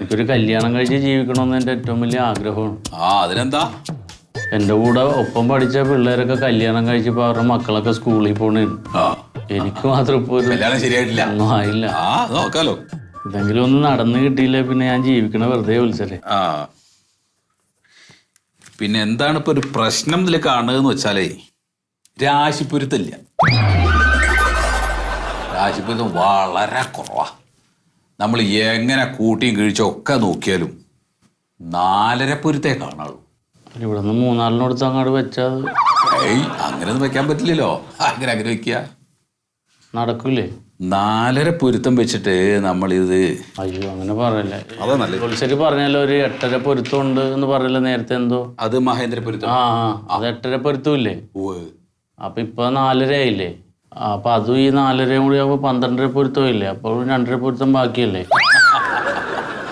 എനിക്കൊരു കല്യാണം കഴിച്ച് ജീവിക്കണമെന്ന് എൻ്റെ ഏറ്റവും വലിയ ആഗ്രഹമാണ്. അതിനെന്താ? എൻ്റെ കൂടെ ഒപ്പം പഠിച്ച പിള്ളേരൊക്കെ കല്യാണം കഴിച്ചപ്പോൾ അവരുടെ മക്കളൊക്കെ സ്കൂളിൽ പോണേ. എനിക്ക് മാത്രം ഇപ്പോൾ ശരിയായിട്ടില്ല, ഒന്നും ആയില്ല. നോക്കാലോ. ഇതെങ്കിലും ഒന്ന് നടന്നു കിട്ടിയില്ല പിന്നെ ഞാൻ ജീവിക്കണ വെറുതെ വിളിച്ചേ. പിന്നെ എന്താണ് ഇപ്പൊ ഒരു പ്രശ്നം ഇതിൽ കാണുകയെന്ന് വെച്ചാലേ, രാശിപ്പൊരുത്തല്ല. രാശിപ്പൊരുത്തം വളരെ കുറവാ. നമ്മൾ എങ്ങനെ കൂട്ടിയും കിഴിച്ചും ഒക്കെ നോക്കിയാലും 4.5 പൊരുത്തേ കാണുള്ളൂ. ഇവിടെ നിന്ന് 3-4 അങ്ങോട്ട് വെച്ചാൽ അങ്ങനെയൊന്നും വെക്കാൻ പറ്റില്ലല്ലോ. അങ്ങനെ വെക്കുക നടക്കൂലേ? 4.5 പൊരുത്തം വെച്ചിട്ട് നമ്മളിത് അയ്യോ അങ്ങനെ പറയല്ലേ. അതാ നല്ലത്. പോലീസുകാർ പറഞ്ഞല്ലോ ഒരു 8.5 പൊരുത്തം ഉണ്ട് എന്ന് പറഞ്ഞല്ലോ നേരത്തെ. എന്തോ അത് മഹേന്ദ്ര പൊരുത്തം. അത് 8.5 പൊരുത്തം ഇല്ലേ? അപ്പൊ ഇപ്പൊ 4.5 ആയില്ലേ? അപ്പൊ അതും ഈ 4.5 കൂടി ആകുമ്പോ 12.5 പൊരുത്തം ഇല്ലേ? അപ്പോൾ 2.5 പൊരുത്തം ബാക്കിയല്ലേ?